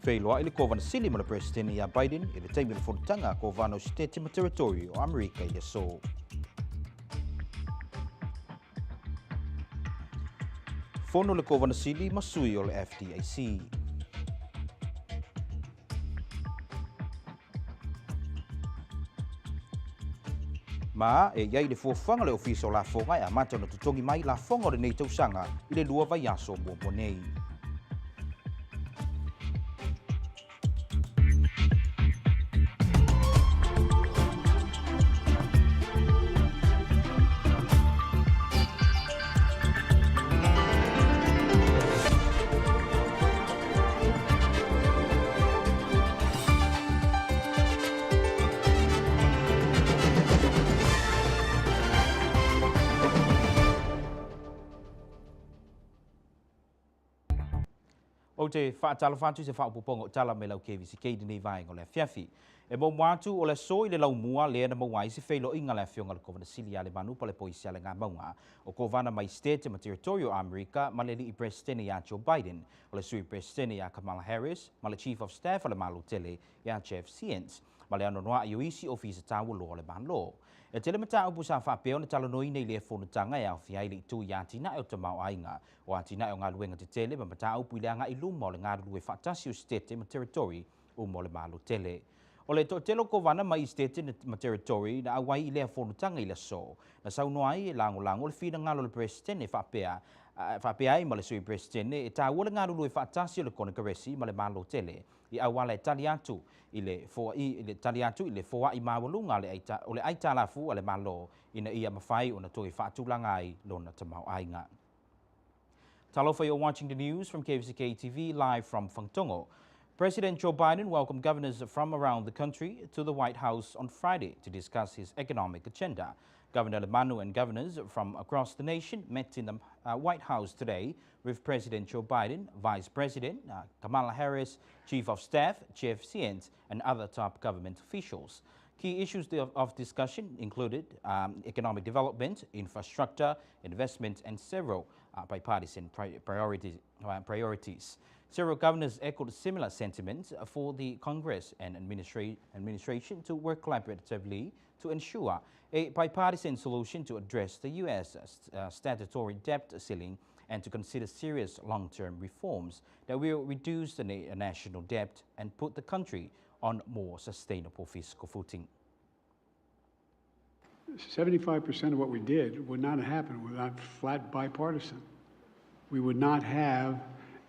Feiloa ili kovan sili mala President ia Biden ili taimi fonutanga kovano state ma territory o Amerika ia so. Fono le kovan sili masui o le FDIC. Ma e iai le fuafanga le ofisa o la fonga e amata na tutongi mai la fonga o le nei tausanga i le lua vai aso mo nei. O te whaatala whātu se whaapupongo tala me lau KVZK di nei vai ngole fiafi. E mo wātu o le so i le lau mua lea na mawai se whailo inga le whionga le kovana sili a le manu pa le poisi a le ngā maunga o kovana mai state ma territorio Amerika ma le li i presidente ia Joe Biden o le sui presidente ia Kamala Harris ma le chief of staff a le malu tele ia Jeff Sessions ma le anonoa i oisi ofisa tāua lo le malo. E tele mata upu sa whapeo na talo noi nei le whonutanga e au whiai li tu i atina e o te mau ainga o atina e o ngā luenga te tele ma mata upu i le anga i luma o le ngā lue whaatasi o state ma territory o mo le malo tele. O le to telo kovana mai state ma territory na awai i le whonutanga i le so. Na saunoai e lango le whina ngalo le presidente whapea i ma le sui presidente e tā ua le ngā lue whaatasi o le konakaresi ma le malo tele. I awala e tali atu i le foa i mawalunga o le aita lafu a le malo ina ia mawhai o na toi whaatulanga ai lona tamau ainga. Talofa, you're watching the news from KVZKTV live from Whangtongo. President Joe Biden welcomed governors from around the country to the White House on Friday to discuss his economic agenda. Governor Lemanu and governors from across the nation met in the White House today with President Joe Biden, Vice President Kamala Harris, Chief of Staff Jeff Sessions, and other top government officials. Key issues of discussion included economic development, infrastructure, investment, and several bipartisan priorities. Several governors echoed similar sentiments for the Congress and administration to work collaboratively to ensure a bipartisan solution to address the U.S. Statutory debt ceiling and to consider serious long-term reforms that will reduce the national debt and put the country on more sustainable fiscal footing. 75% of what we did would not have happened without flat bipartisan. We would not have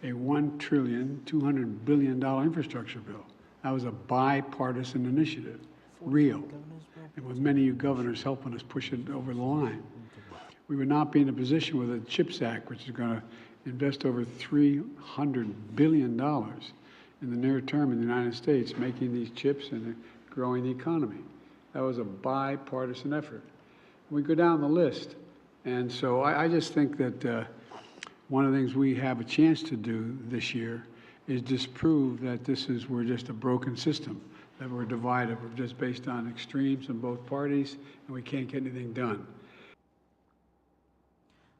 a $1 trillion, $200 billion infrastructure bill. That was a bipartisan initiative, real, and with many of you governors helping us push it over the line. We would not be in a position with the CHIPS Act, which is going to invest over $300 billion in the near term in the United States, making these chips and growing the economy. That was a bipartisan effort. We go down the list, and so I just think that one of the things we have a chance to do this year is disprove that we're just a broken system, that we're divided, we're just based on extremes in both parties, and we can't get anything done.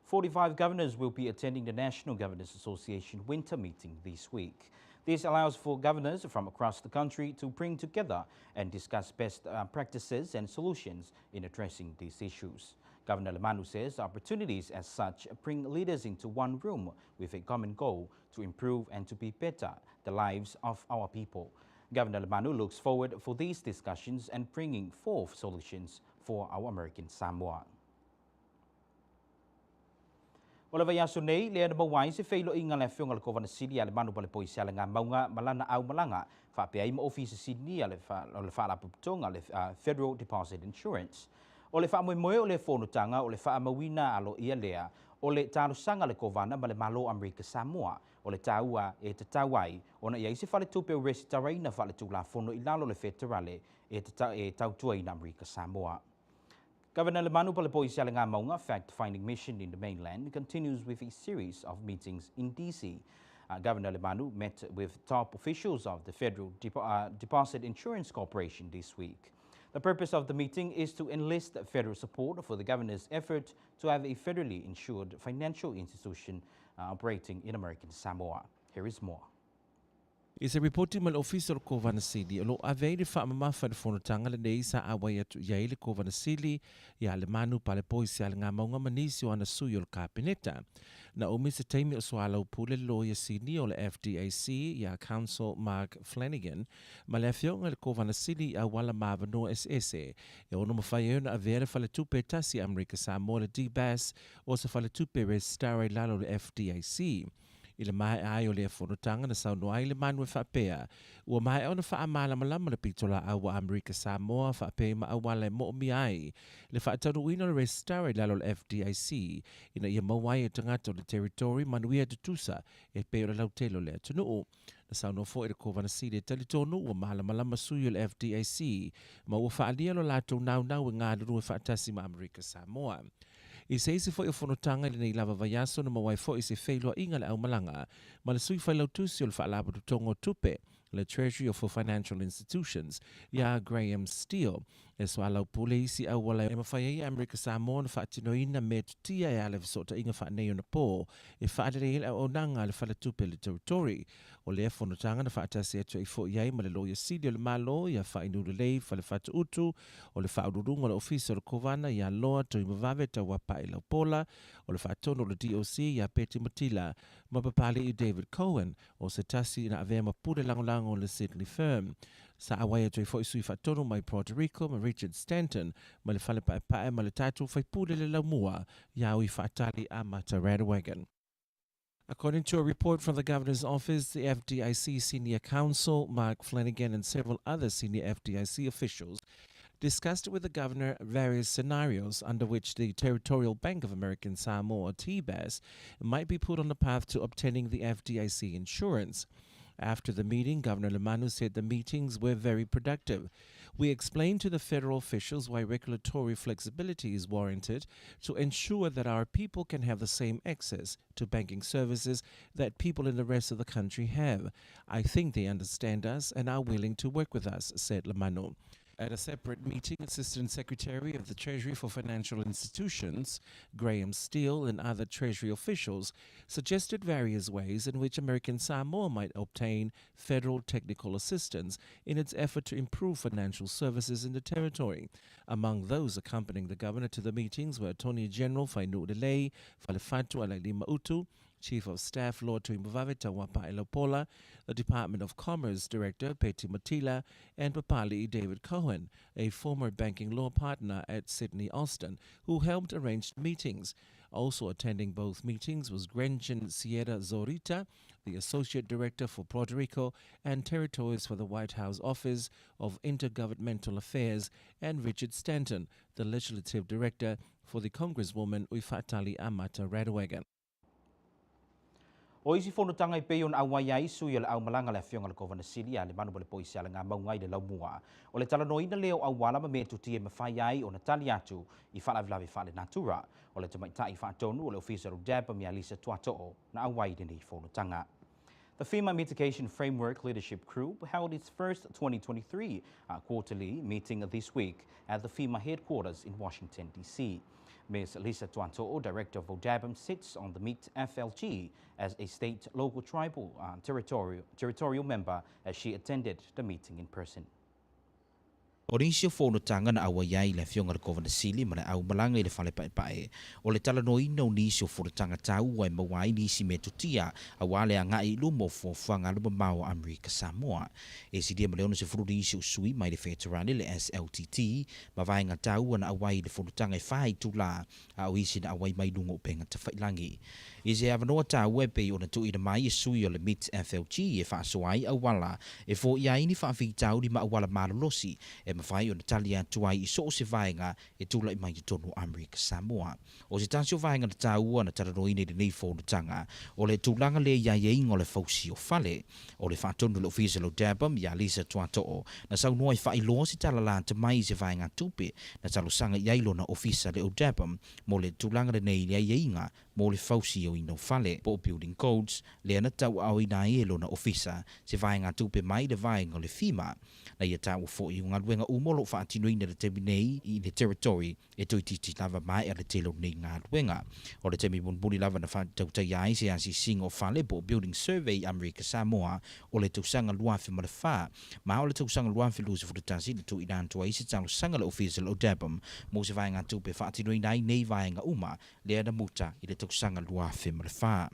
45 governors will be attending the National Governors Association winter meeting this week. This allows for governors from across the country to bring together and discuss best practices and solutions in addressing these issues. Governor Lemanu says opportunities as such bring leaders into one room with a common goal to improve and to be better the lives of our people. Governor Lemanu looks forward for these discussions and bringing forth solutions for our American Samoa. O le vai aso nei, lea na mawai se whailo inga le whionga le kovana sili a le manu pa le poisi a le ngā maunga malana au malanga whapea ima ofisa Sydney a le whaalapuputonga le Federal Deposit Insurance. O le whaamoemoe o le whonutanga o le whaamawina alo ia lea o le tālusanga le kovana ma le malo Amerika Samoa o le tāua e te tauai o na ia se whale tupe o resi taraina whale tūla whono i lalo le federale e tautua i na Amerika Samoa. Governor Lemanu Palapoisi Ngā Maunga fact-finding mission in the mainland continues with a series of meetings in DC. Governor Lemanu met with top officials of the Federal Deposit Insurance Corporation this week. The purpose of the meeting is to enlist federal support for the governor's effort to have a federally insured financial institution operating in American Samoa. Here is more. Is a reporting mal officer Kovana City. Lo avei le whaamamafa le whanotanga le nei sa awai atu iai le Kovana City ia le manu pa le poisi a le ngā maunga manisi o ana sui o le kāpeneta. Na o Mr. Taimi o swala upule lawyer Sydney o le FDAC ia Council Mark Flanagan ma le afionga le Kovana City a wala mawano SS e ono mawhai euna a vera whale tupe tasi Amerika Samoa le D-Bass o sa whale tupe restare lalo le FDAC. I le mai ai o le whanotanga na saunu ai le manu e whapea. Ua mai ona wha amala malama le pitola awa Amerika Samoa whapea ma awala e mo'omi ai. Le whaatanu ino le restare lalo le FDIC ina ia mawai e tangata o le territory manuia de tusa e peo le lautelo le atunuu. Na saunu fo e le Kovana City tali tonu ua mahala malama sui o le FDIC ma ua whaalia lo lato nau e ngā luru e whaatasi ma Amerika Samoa. I se isi fo i whanotanga le nei lava vaiaso na mawai fo i se whailua inga le au malanga, ma le sui whailau tusi o le whaalaba tutongo tupe, le Treasury for Financial Institutions, ia Graham Steele, e so alau pule isi au wala e mawhai Amerika Samoa na whaatinoina me tutia e ale visota inga whaanei o na pō, e whaadere ele au nanga le whala tupe le territory, o le whanotanga na whaatasi atua i fo iai ma le loia sidi o le malo, ia whainu le lei, whale whatu utu, o le whaururunga le ofisa o le Kovana, ia loa tui mawave ta wapa i lau pola, o le whaatono o le DOC, ia Peti Matila, ma papali i David Cohen, o se tasi na avea mapure langolango o le Sydney firm. Sa awai atu i fo i sui whaatono mai Puerto Rico, ma Richard Stanton, ma le whale pae ma le tatu whaipure le laumua, ia ui whaatali a Mata Radwagon. According to a report from the Governor's Office, the FDIC Senior Counsel, Mark Flanagan, and several other senior FDIC officials discussed with the Governor various scenarios under which the Territorial Bank of American Samoa, TBAS, might be put on the path to obtaining the FDIC insurance. After the meeting, Governor Lemanu said the meetings were very productive. We explained to the federal officials why regulatory flexibility is warranted to ensure that our people can have the same access to banking services that people in the rest of the country have. I think they understand us and are willing to work with us, said Lemanu. At a separate meeting, Assistant Secretary of the Treasury for Financial Institutions, Graham Steele, and other Treasury officials suggested various ways in which American Samoa might obtain federal technical assistance in its effort to improve financial services in the territory. Among those accompanying the governor to the meetings were Attorney General Fainu Delei, Falefatu Alalima Utu, Chief of Staff Lord Tuimavave Tawapa Elopola, the Department of Commerce Director Peti Matila, and Papali David Cohen, a former banking law partner at Sydney Austin, who helped arrange meetings. Also attending both meetings was Gretchen Sierra Zorita, the Associate Director for Puerto Rico and Territories for the White House Office of Intergovernmental Affairs, and Richard Stanton, the Legislative Director for the Congresswoman Uifatali Amata Radwagan. O isi whanotanga I peo na awai ai sui le au malanga le whionga le Kovana City a le manu le poisi le ngā maungai le laumua. O le talanoina leo au wala ma mea tutie me whai ai o na tali atu I whalavilavi whale natura. O le tamaitai whaatonu o le ofisa Rudeba mea Lisa Tuatoo na awai dini whanotanga. The FEMA Mitigation Framework Leadership Group held its first 2023 quarterly meeting this week at the FEMA headquarters in Washington, D.C. Ms. Lisa Tuatoo, Director of ODABM, sits on the MIT FLG as a state, local, tribal, territorial member as she attended the meeting in person. O rinsi o whanotanga na awa iai le whionga le Kovana City ma le au malanga I le whale pae. O le talanoina o nisi o whanotanga tau ai mawai nisi me tutia a wale a ngai lumo whanga luma mau Amerika Samoa. E si dia maleona se furu nisi o sui mai le whetarani le SLTT ma vaenga tau na awai le whanotanga whai tula a o isi na awai mai lungo o penga ta whailangi. E se avanoa tau e pe o na tui na mai e sui o le MIT FLG e whaasoai a wala e fo iai ni whaafitau ni ma awala marolosi e mawhai o na tali atu ai I so se vaenga e tula I mai te tonu Amerika Samoa. O se tasio vaenga na taua na taranoine de nei whanotanga o le tūlanga le iai e ingo le fausi o fale. O le whaatonu le ofisa lo Dabam ia Lisa Tuatoo na sau noa I whailoa se talala te mai se vaenga tupe na talosanga iai lo na ofisa le o Dabam mo le tūlanga le nei iai e inga mo le fausi o ino fale. Po building codes le ana tau au I na e lo na ofisa se vaenga tupe mai le vaenga le FEMA na ia tau fo I unga luenga nga umolo fa atinui na le temi nei I le territory e toi titi lava mai le telo nei ngā ruenga. O le temi bunbuni lava na fa tautai ai se asi singo fa lepo building survey Amerika Samoa o le tausanga luafi ma le fa. Ma o le tausanga luafi lusi furutasi le tu inantua isi talo sanga le official o Debam mo se vai ngā tupe fa atinui nei vai ngā uma le ana muta I le tausanga luafi ma le fa.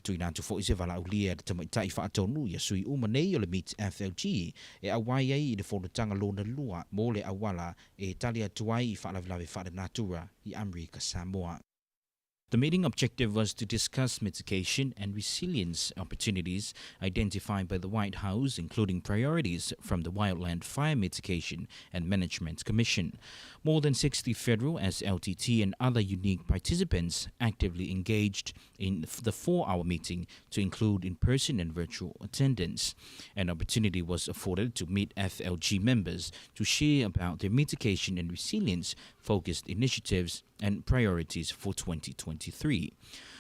Tui nātu fo ise wala ulia le tamaitai whaatonu ia sui uma nei o le Meet FLG e awai ai I le whonatanga lona lua mo le awala e tali atuai I whaalavilawe whaare natura I Amerika Samoa. The meeting objective was to discuss mitigation and resilience opportunities identified by the White House, including priorities from the Wildland Fire Mitigation and Management Commission. More than 60 federal SLTT and other unique participants actively engaged in the 4-hour meeting to include in-person and virtual attendance. An opportunity was afforded to meet FLG members to share about their mitigation and resilience-focused initiatives and priorities for 2023.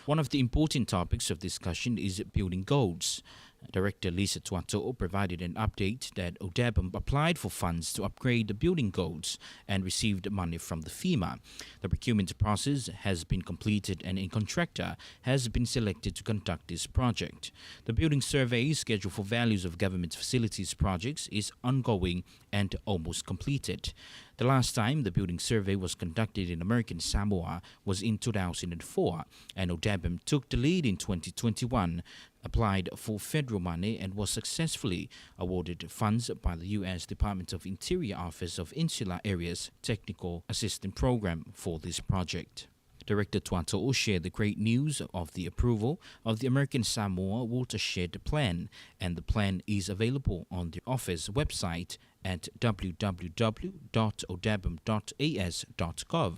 One of the important topics of discussion is building goals. Director Lisa Tuato provided an update that ODEBM applied for funds to upgrade the building codes and received money from the FEMA. The procurement process has been completed and a contractor has been selected to conduct this project. The building survey schedule for values of government facilities projects is ongoing and almost completed. The last time the building survey was conducted in American Samoa was in 2004, and ODEBM took the lead in 2021, applied for federal money and was successfully awarded funds by the U.S. Department of Interior Office of Insular Areas Technical Assistance Program for this project. Director Tuato shared the great news of the approval of the American Samoa Watershed Plan, and the plan is available on the office website at www.odebm.as.gov.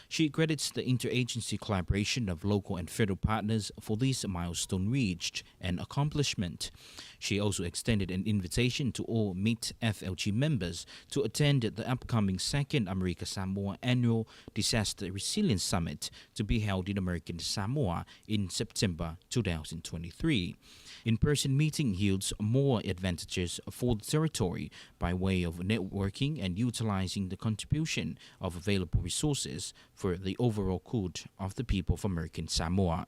She credits the interagency collaboration of local and federal partners for this milestone reached and accomplishment. She also extended an invitation to all Meet FLG members to attend the upcoming second America Samoa Annual Disaster Resilience Summit to be held in American Samoa in September 2023. In-person meeting yields more advantages for the territory by way of networking and utilizing the contribution of available resources for the overall good of the people of American Samoa.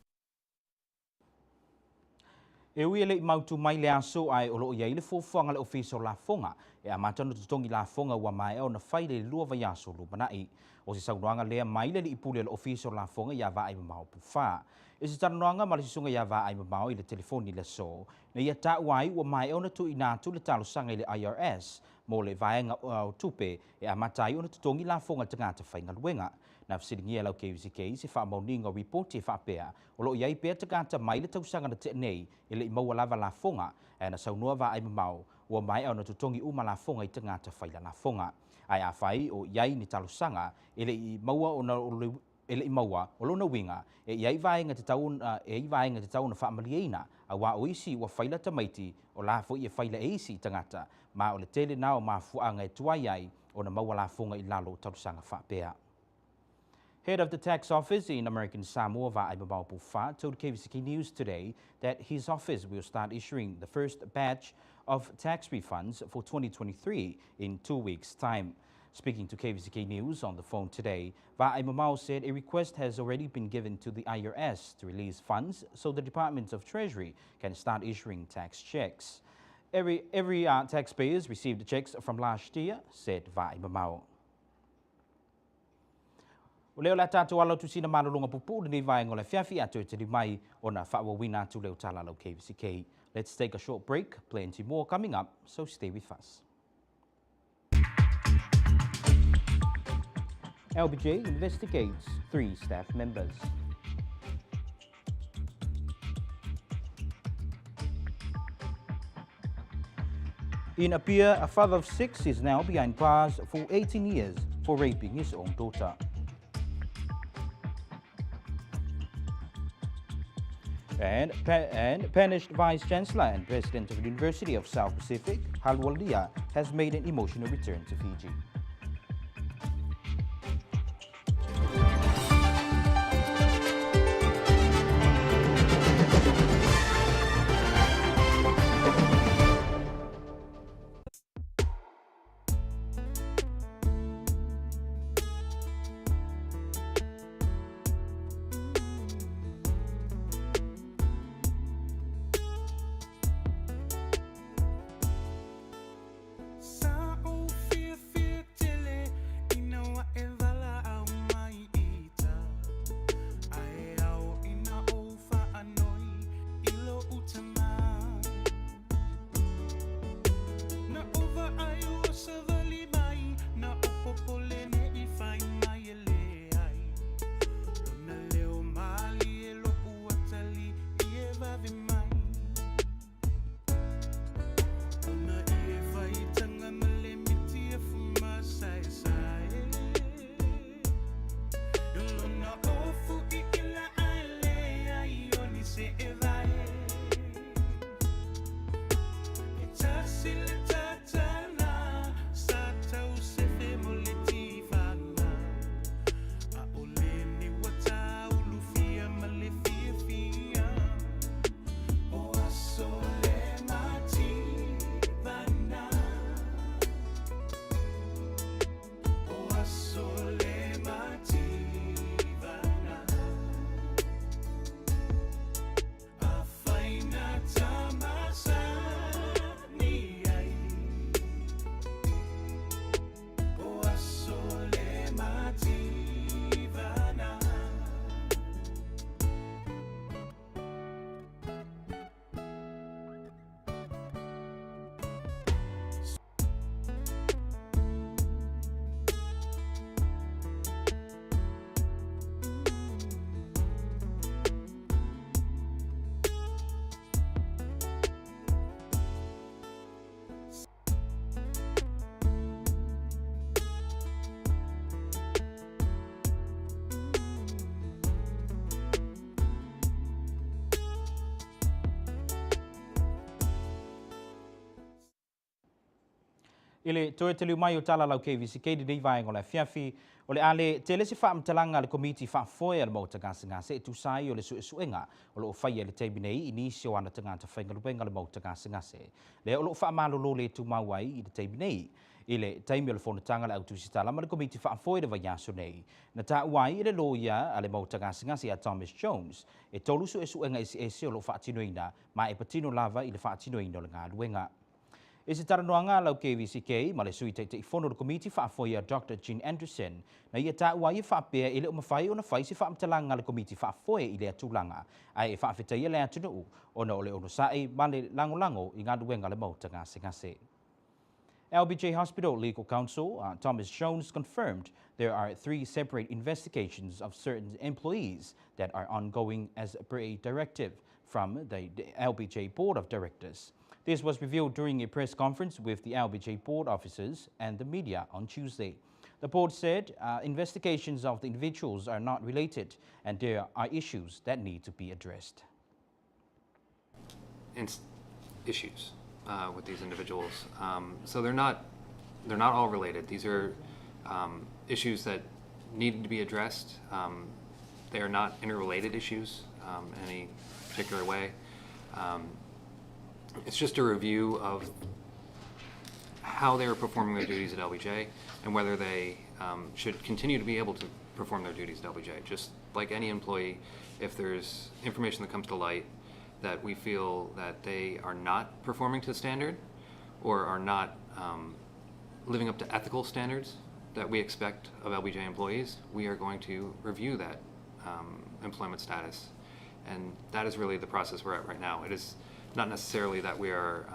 E ui ele mautu mai le aso ai o loo iai le fofuanga le ofiso la fonga e amatano tutongi la fonga ua mai au na whai le lua vai aso lupanai. O se saunoanga lea mai le ipule le ofiso la fonga ia va ai mamao pufa. E se tanoanga ma le sisunga ia va ai mamao I le telefoni le so na ia ta uai ua mai au na tu inatu le talo sanga I le IRS mo le vaenga o tupe e amatai o na tutongi la fonga tangata whainga luenga. Na fsiringia lau KVZK se wha mauninga reporti wha pea o lo iai pea takata mai le tausanga na te nei I le imaua lava la fonga e na saunua va ai mamau ua mai au na tutongi uma la fonga I tangata whaila la fonga. Ai a whai o iai ni talusanga e le imaua o na ele imaua o lona winga e iai vaenga te tauna wha amalieina a wa oisi ua whaila tamaiti o la fo I whaila eisi tangata ma o le tele nao ma fuanga e tuai ai o na maua la fonga I lalo talusanga wha pea. Head of the tax office in American Samoa, Va'aimamau Pufa, told KVZK News today that his office will start issuing the first batch of tax refunds for 2023 in 2 weeks' time. Speaking to KVZK News on the phone today, Va'aimamau said a request has already been given to the IRS to release funds so the Department of Treasury can start issuing tax checks. Every taxpayers received the checks from last year, said Va'aimamau. O leo la tātou alo tusina manulunga pupu ni vai ngole fiafi atu te mai o na whaawawina atu leo tala lau KVZK. Let's take a short break, plenty more coming up, so stay with us. LBJ investigates 3 staff members. In Apia, a father of 6 is now behind bars for 18 years for raping his own daughter. And banished Vice Chancellor and President of the University of South Pacific, Halwalia, has made an emotional return to Fiji. Ile toe te liu mai o tala lau KVZK di nei vai ngole fiafi o le ale te lesi wha amtalanga le komiti wha foe al mauta ngā se tu sai o le suenga o lo whaia le teibi nei inisio ana tangata whainga lupenga le mauta ngā se. Le o lo wha malolo le tu mauai i le teibi nei. Ile taimi o le whonatanga le autu sitala ma le komiti wha foe le vaiaso nei. Na ta uai i le loia a le mauta ngā a Thomas Jones e tolu suenga esi o lo wha atinoina ma e patino lava i le wha atinoina o le ngā luenga. E se taranoanga lau KVZK ma le sui te whono le komiti whaafoia Dr. Jean Anderson na ia tā ua i whaapea i le o mawhai o na whai se whaamtalanga le komiti whaafoia i le atulanga ai e whaafetaia le atunu o na o le ono sae ma le lango i ngā duenga le mauta ngase. LBJ Hospital Legal Counsel Thomas Jones confirmed there are 3 separate investigations of certain employees that are ongoing as per a directive from the LBJ Board of Directors. This was revealed during a press conference with the LBJ board officers and the media on Tuesday. The board said investigations of the individuals are not related and there are issues that need to be addressed. Issues with these individuals. So they're not all related. These are issues that need to be addressed. They are not interrelated issues in any particular way. It's just a review of how they are performing their duties at LBJ and whether they should continue to be able to perform their duties at LBJ. Just like any employee, if there's information that comes to light that we feel that they are not performing to standard or are not living up to ethical standards that we expect of LBJ employees, we are going to review that employment status. And that is really the process we're at right now. It is not necessarily that we are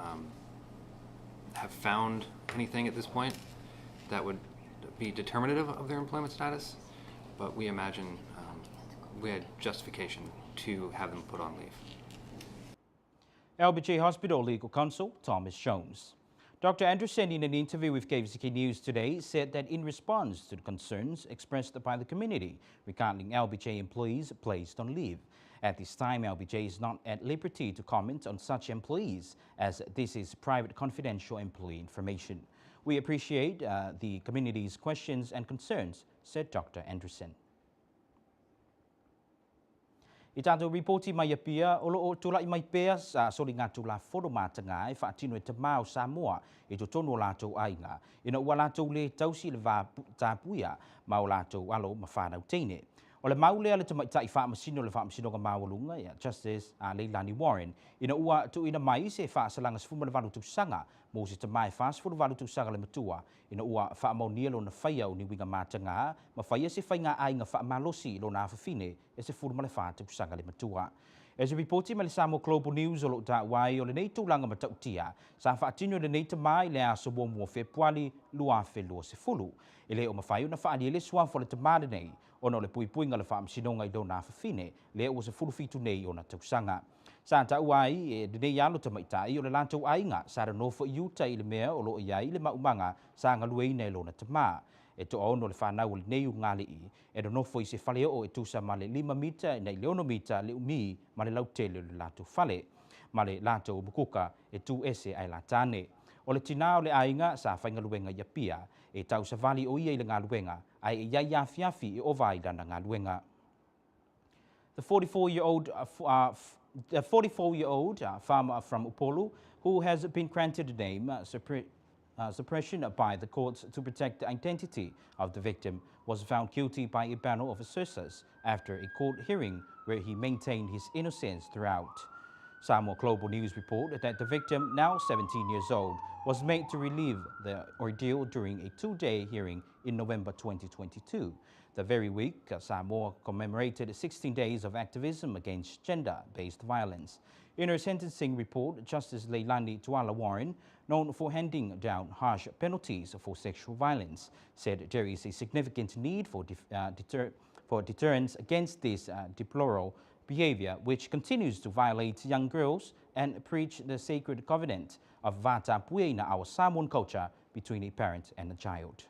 have found anything at this point that would be determinative of their employment status, but we imagine we had justification to have them put on leave. LBJ Hospital Legal Counsel Thomas Jones. Dr. Anderson, in an interview with KVZK News today, said that in response to the concerns expressed by the community regarding LBJ employees placed on leave, at this time, LBJ is not at liberty to comment on such employees, as this is private confidential employee information. We appreciate the community's questions and concerns, said Dr. Anderson. I tātou reporti mai apia, o loo tūlai mai pēa sa sori ngā tūla whoro mātanga e whaatino e te māo Samoa e to tono lātou ainga. Ina ua lātou le tausi le vā tāpuia ma o lātou alo ma whānau teine. O le maulea le tamaitai whaamasino le whaamasino ka māwalunga ia Justice Leilani Warren ina ua tuina mai se whaasalanga sifuma le walu tūsanga mo se tamai whaasifuru walu tūsanga le matua ina ua whaamaunia lo na whaia o ni winga mātanga ma whaia se whainga ainga whaamalosi lo na awhawhine e se furu ma le whaa tūsanga le matua. As a reporting by the Samoa Global News o lo ta wai o le nei tūlanga matautia sa whaatino le nei tamai le aso mua Februari lua whelua se fulu. Ele o mawhai o na whaani ele suafo le tamade nei ono le puipuinga le whaamsinonga I do na awhawhine le o se fulu fitu nei o na tausanga. Sa ta wai e nei alo tamaitai o le lantou ainga sa ra nofo iuta I le mea o lo iai le maumanga sa ngalue nei lo na tama. E to ono le whanau le nei ungali I e do nofo I se whale o e tusa ma le 5 mita nei leono mita le umi ma le lautele le lato whale. Ma le lato bukuka e tu ese ai la tane. O le tina o le ainga sa whaingaluenga ia pia e tau sa vali o ia I le ngā luenga ai e ia ia fiafi I o vai dana ngā luenga. The 44-year-old farmer from Upolu, who has been granted the name suppression by the courts to protect the identity of the victim, was found guilty by a panel of assessors after a court hearing where he maintained his innocence throughout. Samoa Global News report that the victim, now 17 years old, was made to relieve the ordeal during a 2-day hearing in November 2022. The very week, Samoa commemorated 16 days of activism against gender-based violence. In her sentencing report, Justice Leilani Warren, known for handing down harsh penalties for sexual violence, said there is a significant need for deterrence against this deplorable behavior, which continues to violate young girls and preach the sacred covenant of Vata Pue na our Samoan culture between a parent and a child.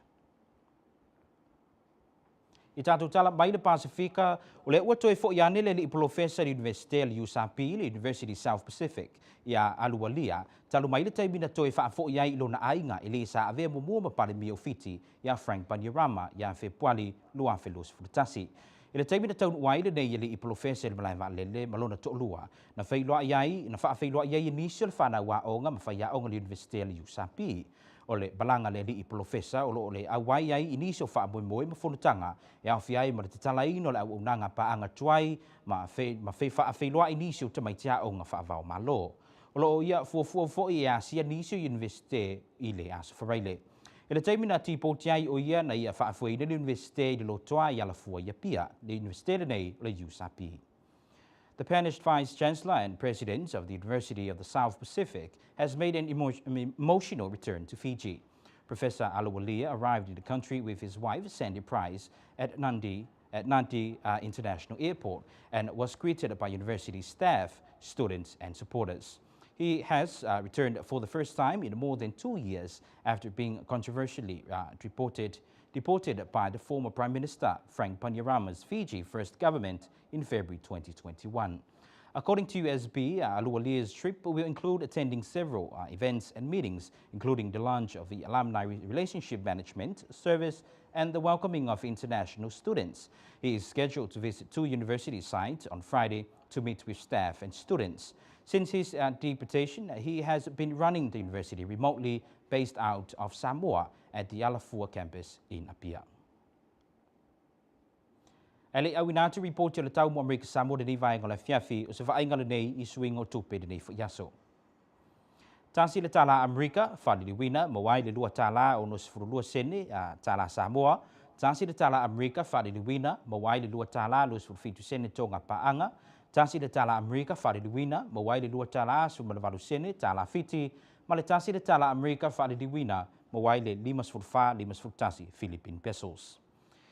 I tātou tala mai le Pasifika o le ua toe fo iane le li professor University le USAP le University South Pacific ia alualia talu mai le taimina toe fa fo iai lo na ainga ile sa ave mo mo pale mi ofiti ia Frank Panyarama ia Februari lua felus frutasi. Ile taimina tau wai le nei le professor le malai valele malona to lua na feiloa iai na fa feiloa iai initial fa na wa onga ma fa ia onga le University le USAP. O le balanga le li profesa o le awai ai iniso fa moi ma fonutanga e au fiai ma te talai no le au nanga pa anga tuai ma fe fa fe loa iniso te mai tia o nga fa va malo o lo ia fo ia sia iniso university ile as foreile ele taimina tipo tiai o ia na ia fa fo ile university de lo tuai ia la fo ia pia le university nei le USAP. The Banished Vice-Chancellor and President of the University of the South Pacific has made an emotional return to Fiji. Professor Aluwalia arrived in the country with his wife, Sandy Price, at Nadi International Airport and was greeted by university staff, students and supporters. He has returned for the first time in more than 2 years after being controversially deported by the former Prime Minister Frank Panyarama's Fiji First government in February 2021. According to USB, Aluwalia's trip will include attending several events and meetings, including the launch of the Alumni Relationship Management Service and the welcoming of international students. He is scheduled to visit 2 university sites on Friday to meet with staff and students. Since his deportation, he has been running the university remotely based out of Samoa at the Alafua campus in Apia. Ele au ina tu report le tau mo Amerika Samoa de vai ngola fiafi o se vainga le nei I swing o tupe de nei fo yaso. Tasi le tala Amerika fali li wina mo wai le lua tala o no sfuru lua sene tala Samoa. Tasi le tala Amerika fali li wina mo wai le lua tala lo sfuru fitu sene tonga paanga. Tasi le tala Amerika fali li wina mo wai le lua tala su malavalu sene tala fiti. Ma le tasi le tala Amerika fali li wina mo wai le 5.5 tasi Philippine pesos.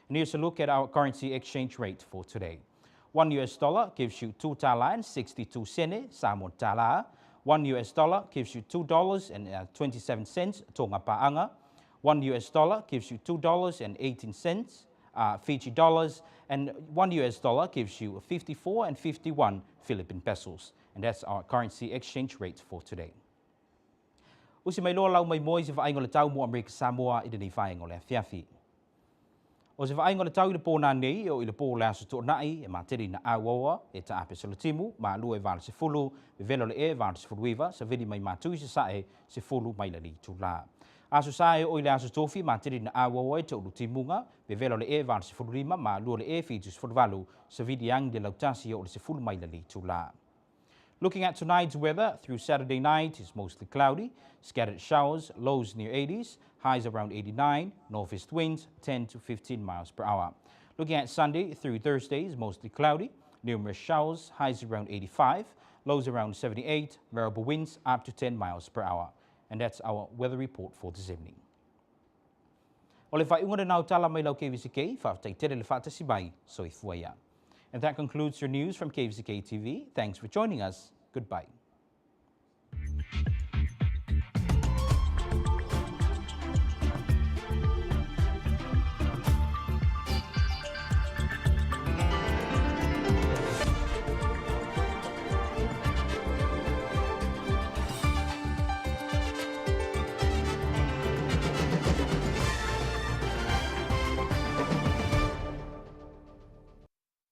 And here's a look at our currency exchange rate for today. $1 gives you 2 tala and 62 sene Samoan tala. $1 gives you $2.27 Tonga paanga. $1 gives you $2.18 Fiji dollars, and $1 gives you 54 and 51 Philippine pesos. And that's our currency exchange rate for today. Usi mai loa lau mai moi se whaingo le tau mo Amerika Samoa I dini whaingo le fiafi. O se whaingo le tau I le pōna nei o I le pō le aso tō nai e materi na awawa e ta ape salutimu ma lua e vale se fulu e velo le e vale se fuluiva sa vidi mai matui se sae se fulu mai le li tu la. Aso sae o I le aso tofi materi na awawa e te ulu timunga e velo le e vale se fulurima ma lua le e fitu se fuluvalu sa vidi ang de lautasi o le se fulu mai le li tu la. Looking at tonight's weather, through Saturday night, it's mostly cloudy, scattered showers, lows near 80s, highs around 89, northeast winds 10 to 15 miles per hour. Looking at Sunday through Thursday, it's mostly cloudy, numerous showers, highs around 85, lows around 78, variable winds up to 10 miles per hour. And that's our weather report for this evening. Ole whai unga nau tala mai lau KVZK, whaatai tere le whaatasi mai, so I fuaia. And that concludes your news from KVZK TV. Thanks for joining us. Goodbye.